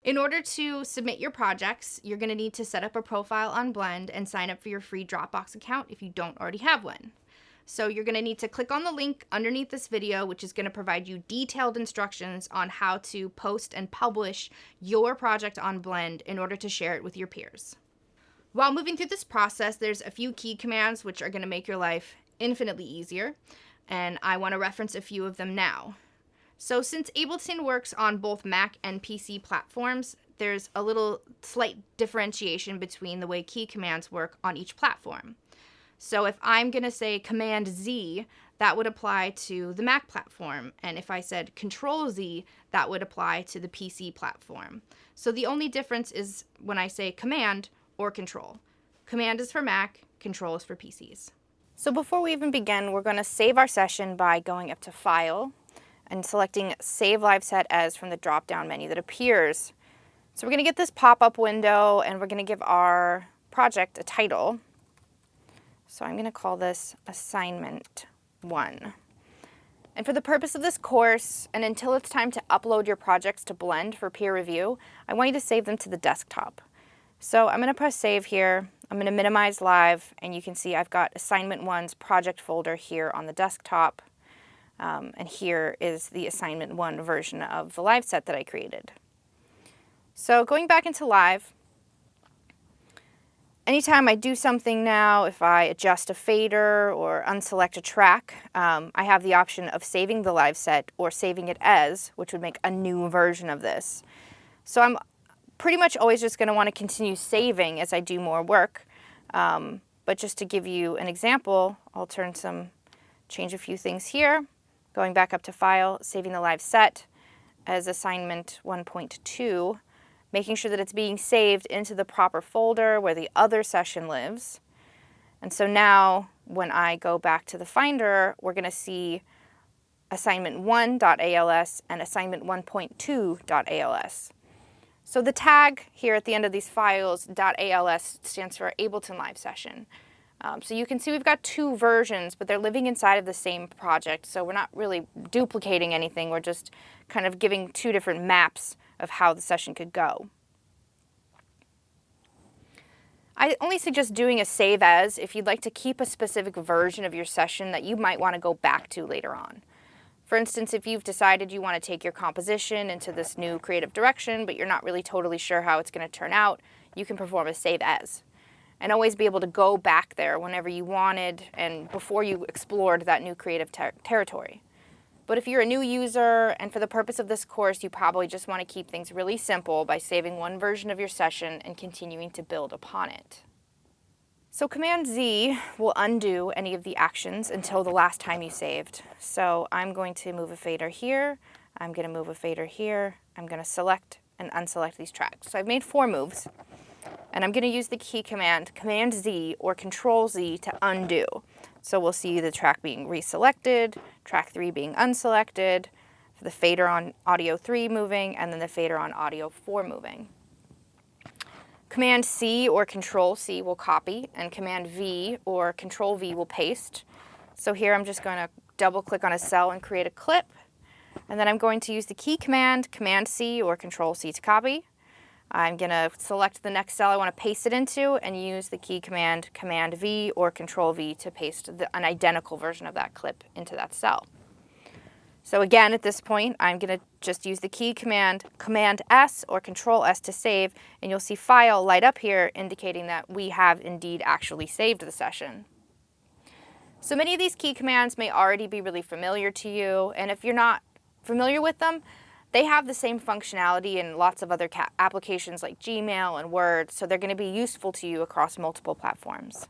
In order to submit your projects, you're going to need to set up a profile on Blend and sign up for your free Dropbox account if you don't already have one. So you're going to need to click on the link underneath this video, which is going to provide you detailed instructions on how to post and publish your project on Blend in order to share it with your peers. While moving through this process, there's a few key commands which are going to make your life infinitely easier, and I want to reference a few of them now. So since Ableton works on both Mac and PC platforms, there's a little slight differentiation between the way key commands work on each platform. So if I'm going to say Command Z, that would apply to the Mac platform. And if I said Control Z, that would apply to the PC platform. So the only difference is when I say Command or Control. Command is for Mac, Control is for PCs. So before we even begin, we're going to save our session by going up to File and selecting Save Live Set As from the drop-down menu that appears. So we're going to get this pop-up window and we're going to give our project a title. So I'm going to call this Assignment 1. And for the purpose of this course, and until it's time to upload your projects to Blend for peer review, I want you to save them to the desktop. So I'm going to press Save here. I'm going to minimize Live, and you can see I've got Assignment 1's project folder here on the desktop. And here is the Assignment 1 version of the live set that I created. So going back into Live, anytime I do something now, if I adjust a fader or unselect a track, I have the option of saving the live set or saving it as, which would make a new version of this. So I'm pretty much always just going to want to continue saving as I do more work. But just to give you an example, I'll change a few things here. Going back up to File, saving the live set as Assignment 1.2, making sure that it's being saved into the proper folder where the other session lives. And so now when I go back to the Finder, we're going to see assignment1.als and assignment1.2.als. So the tag here at the end of these files, .als, stands for Ableton Live Session. So you can see we've got two versions, but they're living inside of the same project, so we're not really duplicating anything. We're just kind of giving two different maps of how the session could go. I only suggest doing a save as if you'd like to keep a specific version of your session that you might want to go back to later on. For instance, if you've decided you want to take your composition into this new creative direction, but you're not really totally sure how it's going to turn out, you can perform a save as. And always be able to go back there whenever you wanted and before you explored that new creative territory. But if you're a new user and for the purpose of this course, you probably just want to keep things really simple by saving one version of your session and continuing to build upon it. So Command Z will undo any of the actions until the last time you saved. So I'm going to move a fader here, I'm going to move a fader here, I'm going to select and unselect these tracks. So I've made 4 moves. And I'm going to use the key command, Command Z or Control Z to undo. So we'll see the track being reselected, track 3 being unselected, the fader on audio 3 moving, and then the fader on audio 4 moving. Command C or Control C will copy, and Command V or Control V will paste. So here I'm just going to double click on a cell and create a clip. And then I'm going to use the key command, Command C or Control C to copy. I'm going to select the next cell I want to paste it into and use the key command, Command V or Control V to paste an identical version of that clip into that cell. So again, at this point, I'm going to just use the key command, Command S or Control S to save, and you'll see File light up here indicating that we have indeed actually saved the session. So many of these key commands may already be really familiar to you, and if you're not familiar with them, they have the same functionality in lots of other applications like Gmail and Word, so they're going to be useful to you across multiple platforms.